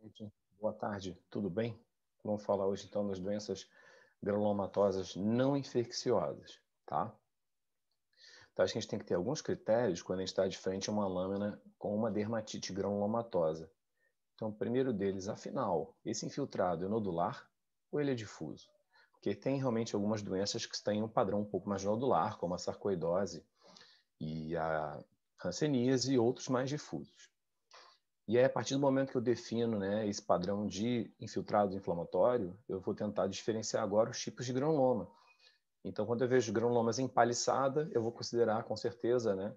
noite, boa tarde, tudo bem? Vamos falar hoje então das doenças granulomatosas não infecciosas, tá? Então acho que a gente tem que ter alguns critérios quando a gente está de frente a uma lâmina com uma dermatite granulomatosa. Então o primeiro deles, afinal, esse infiltrado é nodular ou ele é difuso? Porque tem realmente algumas doenças que têm um padrão um pouco mais nodular, como a sarcoidose e a hanseníase e outros mais difusos. E aí, a partir do momento que eu defino, né, esse padrão de infiltrado inflamatório, eu vou tentar diferenciar agora os tipos de granuloma. Então, quando eu vejo granulomas em paliçada, eu vou considerar, com certeza, né,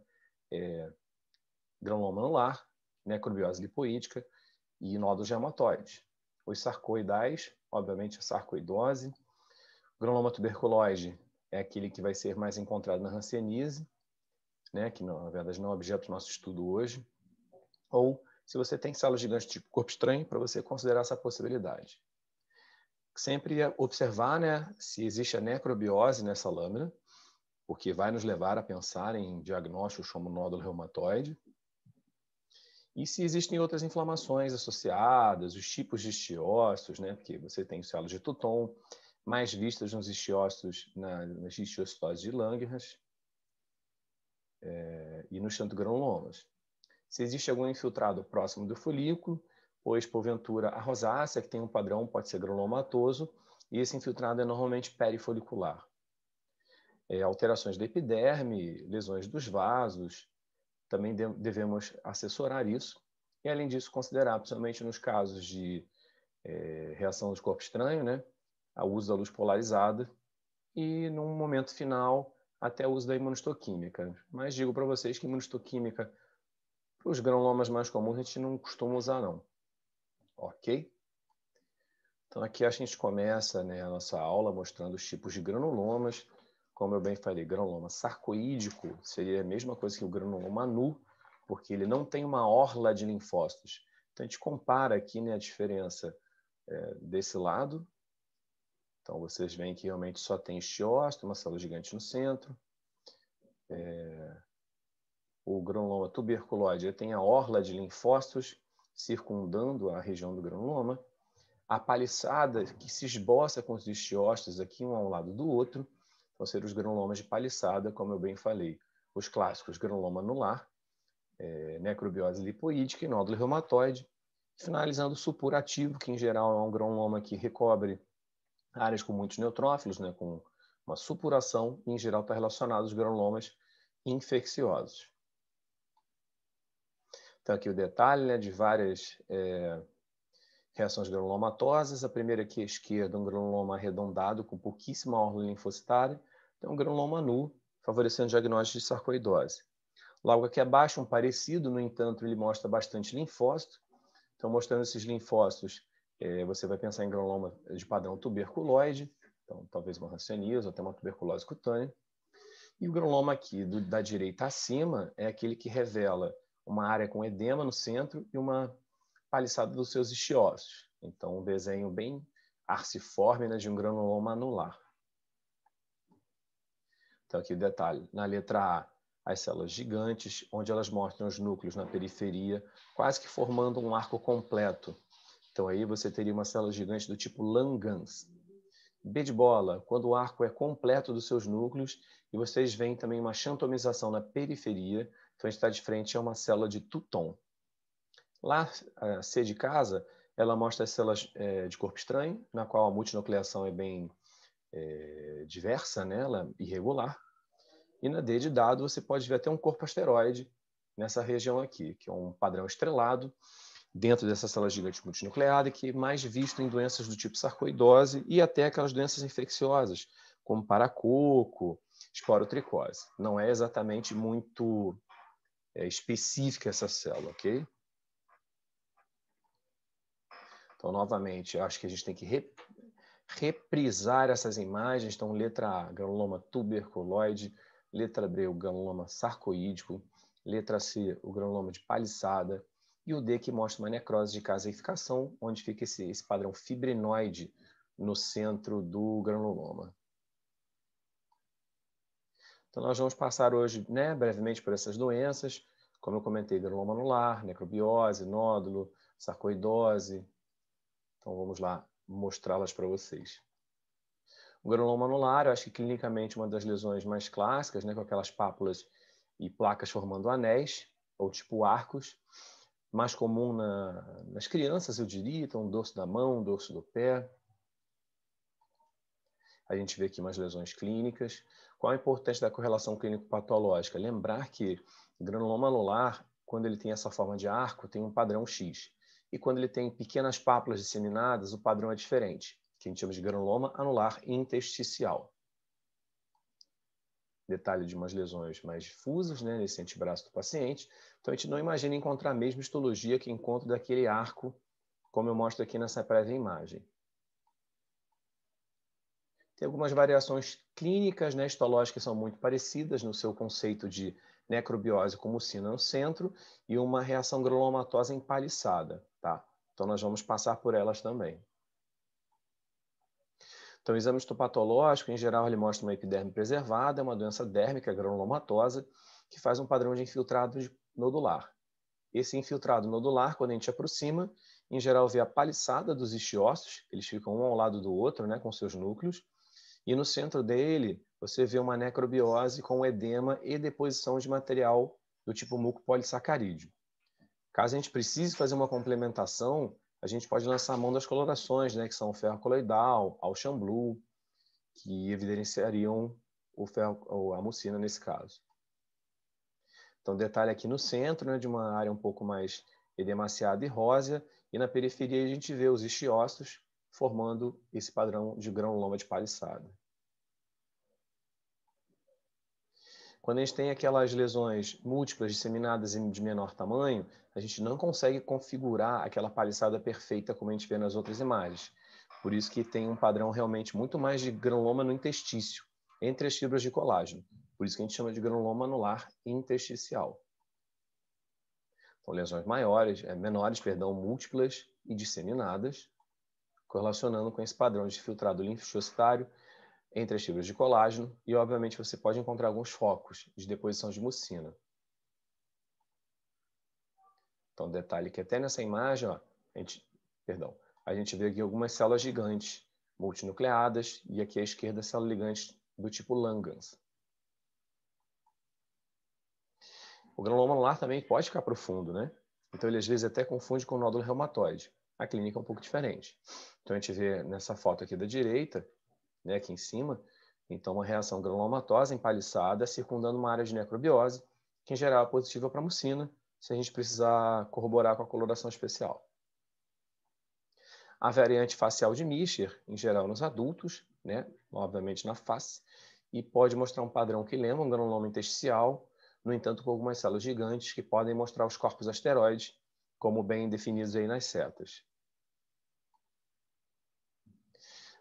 granuloma anular, necrobiose lipoídica e nódulos reumatoides. Os sarcoidais, obviamente, a sarcoidose. O granuloma tuberculoide é aquele que vai ser mais encontrado na hanseníase, né, que, na verdade, não é objeto do nosso estudo hoje. Ou se você tem células gigantes tipo corpo estranho, para você considerar essa possibilidade. Sempre observar, né, se existe a necrobiose nessa lâmina, porque vai nos levar a pensar em diagnósticos como nódulo reumatoide. E se existem outras inflamações associadas, os tipos de estiócitos, né, porque você tem células de Touton, mais vistas nos estiócitos, nas histiocitoses de Langerhans e nos xantogranulomas. Se existe algum infiltrado próximo do folículo, pois, porventura, a rosácea, que tem um padrão, pode ser granulomatoso, e esse infiltrado é normalmente perifolicular. Alterações da epiderme, lesões dos vasos, também devemos assessorar isso. E, além disso, considerar, principalmente nos casos de reação de corpo estranho, né, o uso da luz polarizada e, num momento final, até o uso da imunistoquímica. Mas digo para vocês que imunistoquímica, os granulomas mais comuns, a gente não costuma usar, não. Ok? Então, aqui a gente começa, né, a nossa aula mostrando os tipos de granulomas. Como eu bem falei, granuloma sarcoídico seria a mesma coisa que o granuloma nu, porque ele não tem uma orla de linfócitos. Então, a gente compara aqui, né, a diferença desse lado. Então, vocês veem que realmente só tem estiócito, uma célula gigante no centro. O granuloma tuberculoide tem a orla de linfócitos circundando a região do granuloma. A paliçada que se esboça com os estiócitos aqui um ao lado do outro vão ser os granulomas de paliçada, como eu bem falei. Os clássicos granuloma anular, necrobiose lipoídica e nódulo reumatoide. Finalizando o supurativo, que em geral é um granuloma que recobre áreas com muitos neutrófilos, né, com uma supuração, e em geral está relacionado aos granulomas infecciosos. Então, aqui o detalhe, né, de várias reações granulomatosas. A primeira aqui à esquerda, um granuloma arredondado com pouquíssima orla linfocitária. Então, um granuloma nu, favorecendo o diagnóstico de sarcoidose. Logo aqui abaixo, um parecido, no entanto, ele mostra bastante linfócito. Então, mostrando esses linfócitos, você vai pensar em granuloma de padrão tuberculoide, então talvez uma hanseníase ou até uma tuberculose cutânea. E o granuloma aqui, da direita acima, é aquele que revela uma área com edema no centro e uma paliçada dos seus estiócitos. Então, um desenho bem arciforme, né, de um granuloma anular. Então, aqui o detalhe. Na letra A, as células gigantes, onde elas mostram os núcleos na periferia, quase que formando um arco completo. Então, aí você teria uma célula gigante do tipo Langerhans. B de bola, quando o arco é completo dos seus núcleos, e vocês veem também uma xantomização na periferia, então a gente está de frente a uma célula de Touton. Lá, a C de casa, ela mostra as células de corpo estranho, na qual a multinucleação é bem diversa, né? Ela é irregular. E na D de dado, você pode ver até um corpo asteroide nessa região aqui, que é um padrão estrelado dentro dessa célula gigante multinucleada, que é mais visto em doenças do tipo sarcoidose e até aquelas doenças infecciosas, como paracoco, esporotricose. Não é exatamente muito específica essa célula, ok? Então, novamente, eu acho que a gente tem que reprisar essas imagens. Então, letra A, granuloma tuberculoide. Letra B, o granuloma sarcoídico. Letra C, o granuloma de paliçada. E o D, que mostra uma necrose de caseificação, onde fica esse padrão fibrinoide no centro do granuloma. Então, nós vamos passar hoje, né, brevemente por essas doenças. Como eu comentei, granuloma anular, necrobiose, nódulo, sarcoidose, Então, vamos lá mostrá-las para vocês. O granuloma anular, eu acho que clinicamente uma das lesões mais clássicas, né, com aquelas pápulas e placas formando anéis, ou tipo arcos, mais comum nas crianças, eu diria, então dorso da mão, dorso do pé. A gente vê aqui umas lesões clínicas. Qual a importância da correlação clínico-patológica? Lembrar que o granuloma anular, quando ele tem essa forma de arco, tem um padrão X. E quando ele tem pequenas pápulas disseminadas, o padrão é diferente, que a gente chama de granuloma anular intersticial. Detalhe de umas lesões mais difusas, né, nesse antebraço do paciente. Então, a gente não imagina encontrar a mesma histologia que encontra daquele arco, como eu mostro aqui nessa prévia imagem. Tem algumas variações clínicas, né, histológicas que são muito parecidas no seu conceito de necrobiose com mucina no centro e uma reação granulomatosa empaliçada. Tá? Então, nós vamos passar por elas também. Então, o exame histopatológico, em geral, ele mostra uma epiderme preservada, uma doença dérmica granulomatosa, que faz um padrão de infiltrado nodular. Esse infiltrado nodular, quando a gente aproxima, em geral vê a paliçada dos istiócitos, eles ficam um ao lado do outro, né, com seus núcleos, e no centro dele você vê uma necrobiose com edema e deposição de material do tipo muco polissacarídeo. Caso a gente precise fazer uma complementação, a gente pode lançar a mão das colorações, né, que são o ferro coloidal, Auchan Blue, que evidenciariam a mucina nesse caso. Então, detalhe aqui no centro, né, de uma área um pouco mais edemaciada e rósea, e na periferia a gente vê os istiócitos formando esse padrão de granuloma de paliçada. Quando a gente tem aquelas lesões múltiplas disseminadas de menor tamanho, a gente não consegue configurar aquela paliçada perfeita como a gente vê nas outras imagens. Por isso que tem um padrão realmente muito mais de granuloma no interstício, entre as fibras de colágeno. Por isso que a gente chama de granuloma anular intersticial. Então, lesões menores, múltiplas e disseminadas, correlacionando com esse padrão de filtrado linfocitário entre as fibras de colágeno e, obviamente, você pode encontrar alguns focos de deposição de mucina. Então, detalhe que até nessa imagem, ó, a gente vê aqui algumas células gigantes multinucleadas e aqui à esquerda células ligantes do tipo Langhans. O granuloma anular também pode ficar profundo, né? Então ele às vezes até confunde com nódulo reumatoide. A clínica é um pouco diferente. Então a gente vê nessa foto aqui da direita, né, aqui em cima, então uma reação granulomatosa empaliçada circundando uma área de necrobiose, que em geral é positiva para mucina, se a gente precisar corroborar com a coloração especial. A variante facial de Micher, em geral nos adultos, né, obviamente na face, e pode mostrar um padrão que lembra um granuloma intersticial, no entanto com algumas células gigantes que podem mostrar os corpos asteroides, como bem definidos aí nas setas.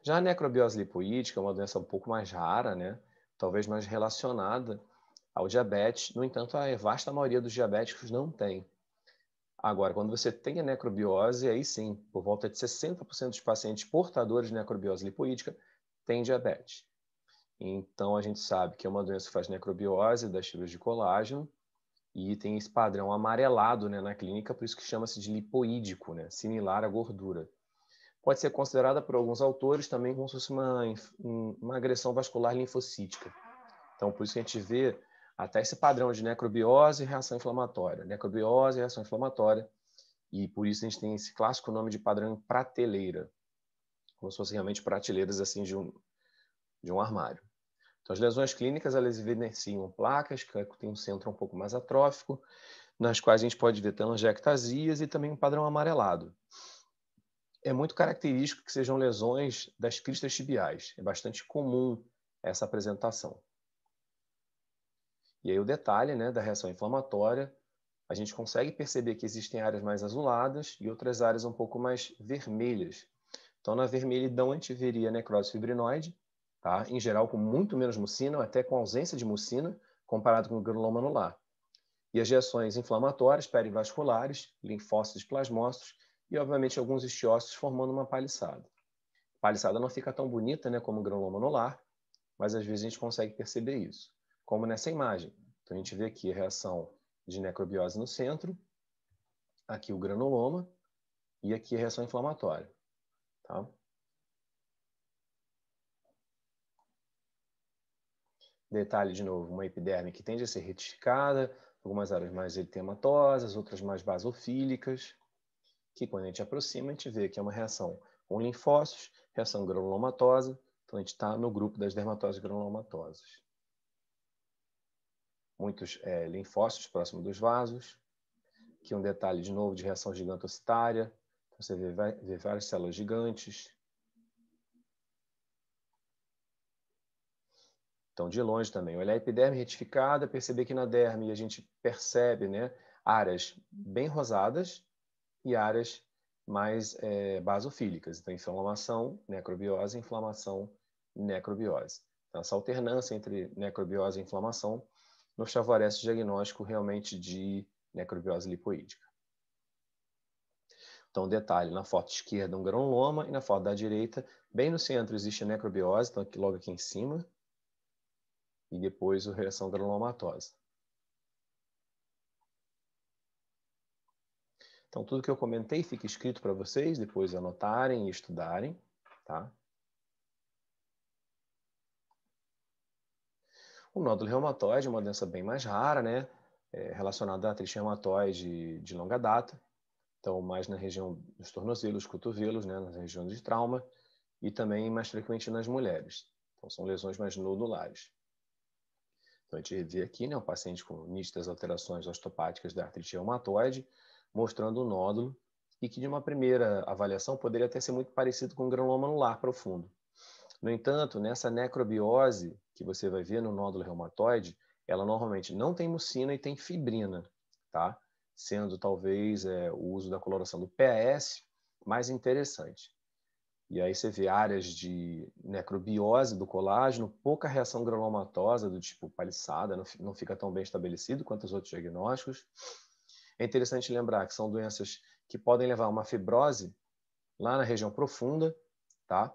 Já a necrobiose lipoídica é uma doença um pouco mais rara, né? Talvez mais relacionada ao diabetes. No entanto, a vasta maioria dos diabéticos não tem. Agora, quando você tem a necrobiose, aí sim, por volta de 60% dos pacientes portadores de necrobiose lipoídica têm diabetes. Então, a gente sabe que é uma doença que faz necrobiose das fibras de colágeno e tem esse padrão amarelado, né, na clínica, por isso que chama-se de lipoídico, né, similar à gordura. Pode ser considerada por alguns autores também como se fosse uma agressão vascular linfocítica. Então, por isso que a gente vê até esse padrão de necrobiose e reação inflamatória. Necrobiose e reação inflamatória. E por isso a gente tem esse clássico nome de padrão prateleira. Como se fossem realmente prateleiras assim de um armário. Então, as lesões clínicas, elas evidenciam placas, que tem um centro um pouco mais atrófico, nas quais a gente pode ver telangiectasias e também um padrão amarelado. É muito característico que sejam lesões das cristas tibiais. É bastante comum essa apresentação. E aí o detalhe, né, da reação inflamatória, a gente consegue perceber que existem áreas mais azuladas e outras áreas um pouco mais vermelhas. Então, na vermelhidão, a gente veria necrose fibrinoide, tá? Em geral com muito menos mucina, ou até com ausência de mucina, comparado com o granuloma anular. E as reações inflamatórias perivasculares, linfócitos plasmócitos e, obviamente, alguns istiócitos formando uma paliçada. A paliçada não fica tão bonita, né, como o granuloma anular, mas às vezes a gente consegue perceber isso, como nessa imagem. Então, a gente vê aqui a reação de necrobiose no centro, aqui o granuloma e aqui a reação inflamatória. Tá? Detalhe, de novo, uma epiderme que tende a ser retificada, algumas áreas mais eritematosas, outras mais basofílicas, que quando a gente aproxima, a gente vê que é uma reação com linfócitos, reação granulomatosa, então a gente está no grupo das dermatoses granulomatosas. Muitos linfócitos próximo dos vasos, aqui um detalhe de novo de reação gigantocitária, você vê várias células gigantes. Então, de longe também, olhar a epiderme retificada, perceber que na derme a gente percebe, né, áreas bem rosadas e áreas mais basofílicas. Então, inflamação, necrobiose, inflamação, necrobiose. Então, essa alternância entre necrobiose e inflamação nos favorece o diagnóstico realmente de necrobiose lipoídica. Então, detalhe, na foto esquerda um granuloma e na foto da direita, bem no centro existe a necrobiose, então logo aqui em cima, e depois a reação granulomatosa. Então, tudo que eu comentei fica escrito para vocês, depois anotarem e estudarem, tá? O nódulo reumatoide é uma doença bem mais rara, né? Relacionada à artrite reumatoide de longa data. Então, mais na região dos tornozelos, cotovelos, né? Nas regiões de trauma. E também mais frequente nas mulheres. Então, são lesões mais nodulares. Então, a gente vê aqui, né? Um paciente com nítidas alterações osteopáticas da artrite reumatoide, mostrando um nódulo e que de uma primeira avaliação poderia até ser muito parecido com um granuloma anular profundo. No entanto, nessa necrobiose que você vai ver no nódulo reumatoide, ela normalmente não tem mucina e tem fibrina, tá? Sendo talvez o uso da coloração do PAS mais interessante. E aí você vê áreas de necrobiose do colágeno, pouca reação granulomatosa do tipo paliçada, não fica tão bem estabelecido quanto os outros diagnósticos. É interessante lembrar que são doenças que podem levar a uma fibrose lá na região profunda, tá?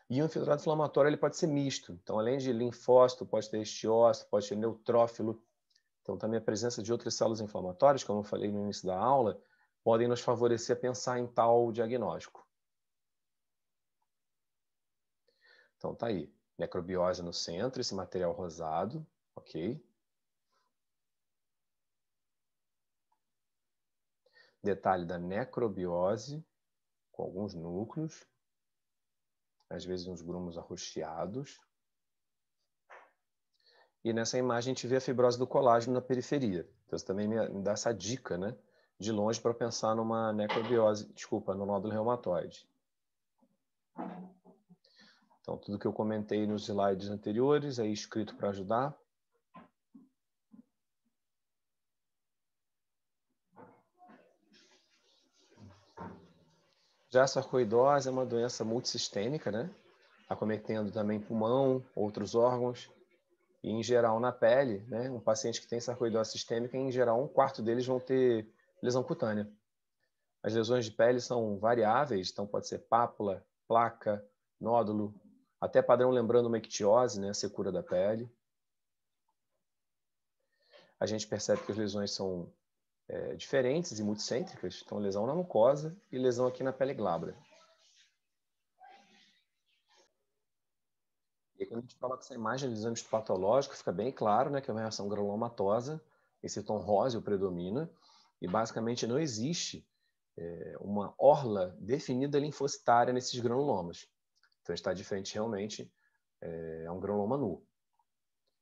E o infiltrado inflamatório ele pode ser misto. Então, além de linfócito, pode ter estiócito, pode ter neutrófilo. Então, também a presença de outras células inflamatórias, como eu falei no início da aula, podem nos favorecer a pensar em tal diagnóstico. Então, tá aí. Necrobiose no centro, esse material rosado, ok? Detalhe da necrobiose, com alguns núcleos, às vezes uns grumos arroxeados. E nessa imagem a gente vê a fibrose do colágeno na periferia. Então, isso também me dá essa dica, né? De longe para pensar numa necrobiose, desculpa, no nódulo reumatoide. Então, tudo que eu comentei nos slides anteriores é escrito para ajudar. Já a sarcoidose é uma doença multissistêmica, né? Acometendo também pulmão, outros órgãos. E, em geral, na pele, né? Um paciente que tem sarcoidose sistêmica, em geral, 1/4 deles vão ter lesão cutânea. As lesões de pele são variáveis, então pode ser pápula, placa, nódulo, até padrão lembrando uma ictiose, né? A secura da pele. A gente percebe que as lesões são diferentes e multicêntricas, então lesão na mucosa e lesão aqui na pele glabra. E quando a gente coloca essa imagem do exame histopatológico, fica bem claro, né, que é uma reação granulomatosa, esse tom rosa predomina, e basicamente não existe uma orla definida linfocitária nesses granulomas. Então está diferente realmente, é um granuloma nu.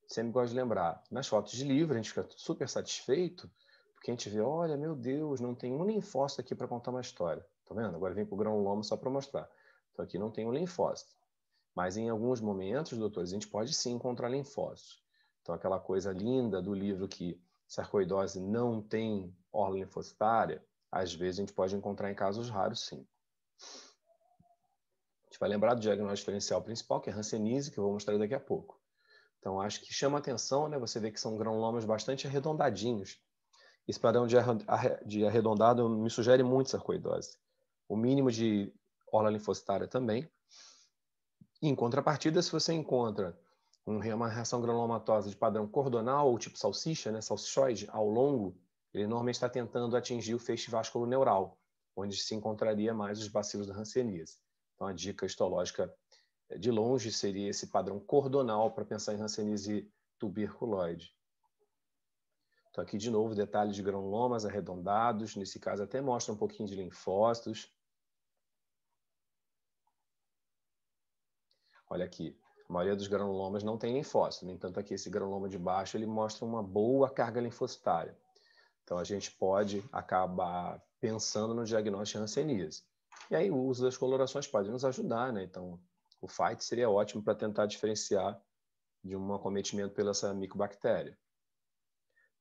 Sempre gosto de lembrar, nas fotos de livro a gente fica super satisfeito, porque a gente vê, olha, meu Deus, não tem um linfócito aqui para contar uma história. Tá vendo? Agora vem para o granuloma só para mostrar. Então aqui não tem um linfócito. Mas em alguns momentos, doutores, a gente pode sim encontrar linfócitos. Então aquela coisa linda do livro que sarcoidose não tem orla linfocitária, às vezes a gente pode encontrar em casos raros, sim. A gente vai lembrar do diagnóstico diferencial principal, que é hanseníase, que eu vou mostrar daqui a pouco. Então acho que chama atenção, né? Você vê que são granulomas bastante arredondadinhos. Esse padrão de arredondado me sugere muito sarcoidose. O mínimo de orla linfocitária também. Em contrapartida, se você encontra uma reação granulomatosa de padrão cordonal ou tipo salsicha, né, salsichoide, ao longo, ele normalmente está tentando atingir o feixe vasculoneural, onde se encontraria mais os bacilos da hanseníase. Então, a dica histológica de longe seria esse padrão cordonal para pensar em hanseníase tuberculoide. Então, aqui de novo, detalhes de granulomas arredondados, nesse caso até mostra um pouquinho de linfócitos. Olha aqui, a maioria dos granulomas não tem linfócito, no entanto aqui esse granuloma de baixo ele mostra uma boa carga linfocitária. Então a gente pode acabar pensando no diagnóstico de hanseníase. E aí o uso das colorações pode nos ajudar, né? Então o FITE seria ótimo para tentar diferenciar de um acometimento pela essa micobactéria.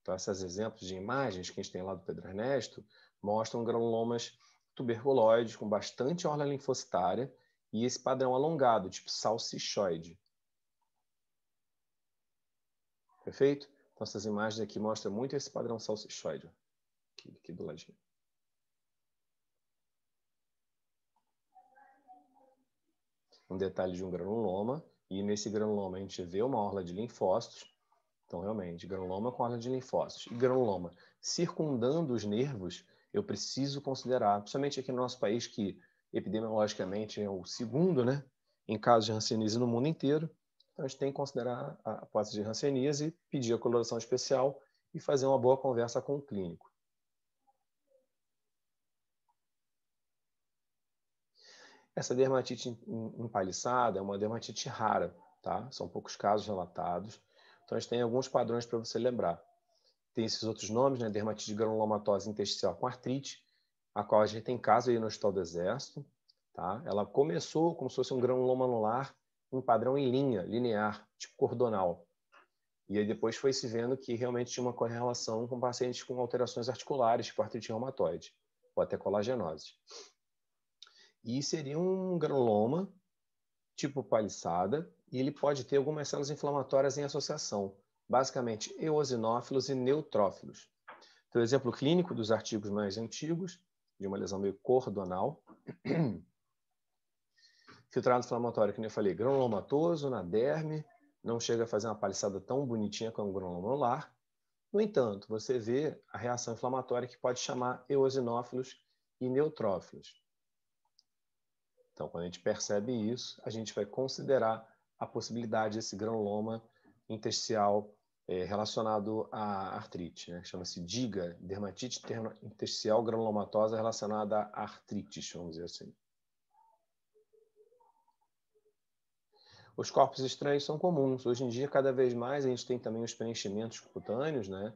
Então esses exemplos de imagens que a gente tem lá do Pedro Ernesto mostram granulomas tuberculoides com bastante orla linfocitária e esse padrão alongado, tipo salsichoide. Perfeito? Então, essas imagens aqui mostram muito esse padrão salsichoide. Aqui do ladinho. Um detalhe de um granuloma. E nesse granuloma a gente vê uma orla de linfócitos. Então, realmente, granuloma com orla de linfócitos. E granuloma circundando os nervos, eu preciso considerar, principalmente aqui no nosso país, que epidemiologicamente é o segundo, né, em casos de hanseníase no mundo inteiro. Então, a gente tem que considerar a hipótese de hanseníase, pedir a coloração especial e fazer uma boa conversa com o clínico. Essa dermatite empaliçada é uma dermatite rara, tá? São poucos casos relatados. Então, a gente tem alguns padrões para você lembrar. Tem esses outros nomes, né? Dermatite granulomatose intersticial com artrite, a qual a gente tem caso aí no Hospital do Exército. Tá? Ela começou como se fosse um granuloma anular em padrão em linha, linear, tipo cordonal. E aí depois foi se vendo que realmente tinha uma correlação com pacientes com alterações articulares, tipo artrite reumatoide, ou até colagenose. E seria um granuloma tipo paliçada, e ele pode ter algumas células inflamatórias em associação, basicamente eosinófilos e neutrófilos. Então, o exemplo clínico dos artigos mais antigos, de uma lesão meio cordonal, filtrado inflamatório, que nem eu falei, granulomatoso na derme, não chega a fazer uma paliçada tão bonitinha como o granuloma anular. No entanto, você vê a reação inflamatória que pode chamar eosinófilos e neutrófilos. Então, quando a gente percebe isso, a gente vai considerar a possibilidade desse granuloma intersticial relacionado à artrite, né? Chama-se DIGA, dermatite intersticial granulomatosa relacionada à artrite, vamos dizer assim. Os corpos estranhos são comuns. Hoje em dia, cada vez mais, a gente tem também os preenchimentos cutâneos, né?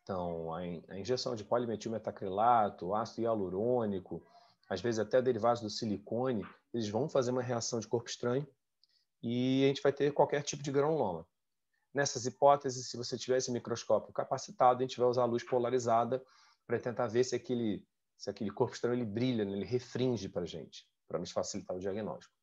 Então, a injeção de polimetilmetacrilato, ácido hialurônico, às vezes até derivados do silicone, eles vão fazer uma reação de corpo estranho e a gente vai ter qualquer tipo de granuloma. Nessas hipóteses, se você tiver esse microscópio capacitado, a gente vai usar a luz polarizada para tentar ver se aquele corpo estranho ele brilha, ele refringe para a gente, para nos facilitar o diagnóstico.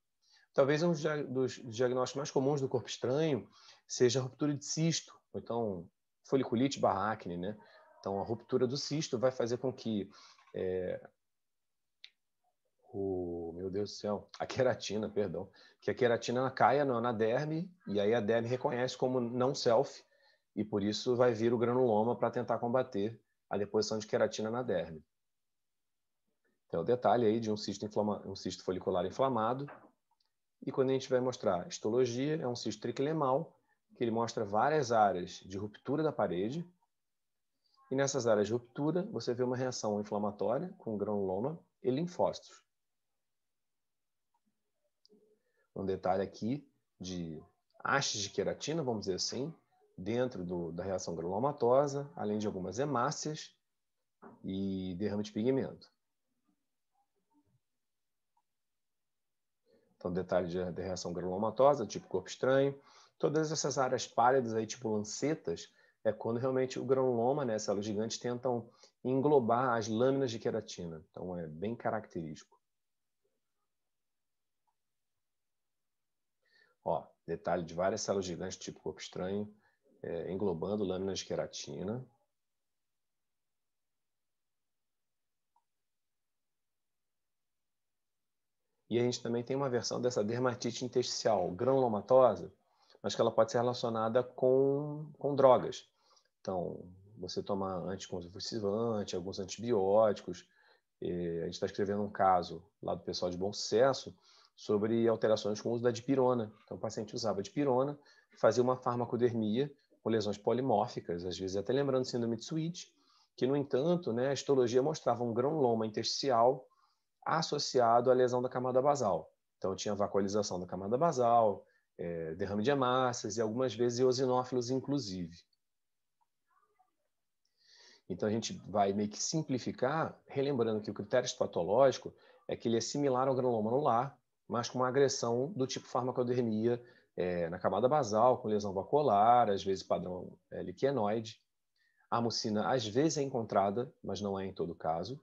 Talvez um dos diagnósticos mais comuns do corpo estranho seja a ruptura de cisto, ou então foliculite barra acne, né? Então, a ruptura do cisto vai fazer com que meu Deus do céu, a queratina, perdão, que a queratina caia na derme e aí a derme reconhece como não self e por isso vai vir o granuloma para tentar combater a deposição de queratina na derme. Então, o detalhe aí de um cisto folicular inflamado. E quando a gente vai mostrar histologia, é um cisto triquilemal, que ele mostra várias áreas de ruptura da parede. E nessas áreas de ruptura, você vê uma reação inflamatória com granuloma e linfócitos. Um detalhe aqui de hastes de queratina, vamos dizer assim, dentro da reação granulomatosa, além de algumas hemácias e derrame de pigmento. Então, detalhe da reação granulomatosa, tipo corpo estranho. Todas essas áreas pálidas, aí, tipo lancetas, é quando realmente o granuloma, né, as células gigantes, tentam englobar as lâminas de queratina. Então, é bem característico. Ó, detalhe de várias células gigantes, tipo corpo estranho, englobando lâminas de queratina. E a gente também tem uma versão dessa dermatite intersticial granulomatosa, mas que ela pode ser relacionada com drogas. Então, você toma anticonvulsivante, alguns antibióticos. A gente está escrevendo um caso lá do pessoal de Bom Sucesso, sobre alterações com o uso da dipirona. Então, o paciente usava dipirona, fazia uma farmacodermia com lesões polimórficas, às vezes até lembrando síndrome de Sweet, que, no entanto, né, a histologia mostrava um granuloma intersticial associado à lesão da camada basal. Então, tinha vacuolização da camada basal, derrame de hemácias e algumas vezes eosinófilos, inclusive. Então, a gente vai meio que simplificar, relembrando que o critério patológico é que ele é similar ao granuloma anular, mas com uma agressão do tipo farmacodermia na camada basal, com lesão vacuolar, às vezes padrão liquenoide. A mucina, às vezes, é encontrada, mas não é em todo caso.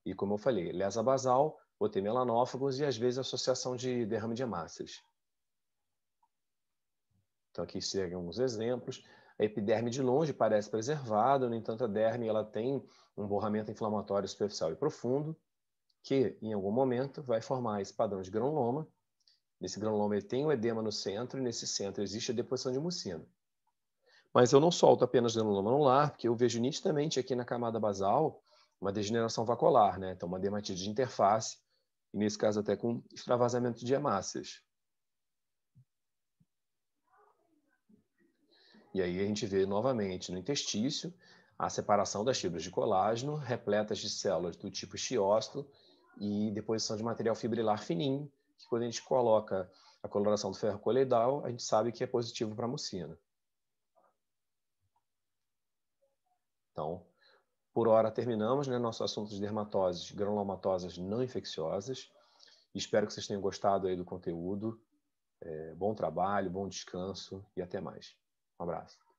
E, como eu falei, lesa basal, botei melanófagos e, às vezes, associação de derrame de hemácias. Então, aqui seguem alguns exemplos. A epiderme de longe parece preservada, no entanto, a derme ela tem um borramento inflamatório superficial e profundo, que, em algum momento, vai formar esse padrão de granuloma. Nesse granuloma, ele tem um edema no centro, e nesse centro existe a deposição de mucina. Mas eu não solto apenas granuloma anular, porque eu vejo nitidamente aqui na camada basal uma degeneração vacuolar, né? Então, uma dermatite de interface, e nesse caso até com extravasamento de hemácias. E aí a gente vê novamente no intestício a separação das fibras de colágeno, repletas de células do tipo xiócito e deposição de material fibrilar fininho, que quando a gente coloca a coloração do ferro coloidal, a gente sabe que é positivo para a mucina. Então, por hora terminamos, né, nosso assunto de dermatoses granulomatosas não infecciosas. Espero que vocês tenham gostado aí do conteúdo. Bom trabalho, bom descanso e até mais. Um abraço.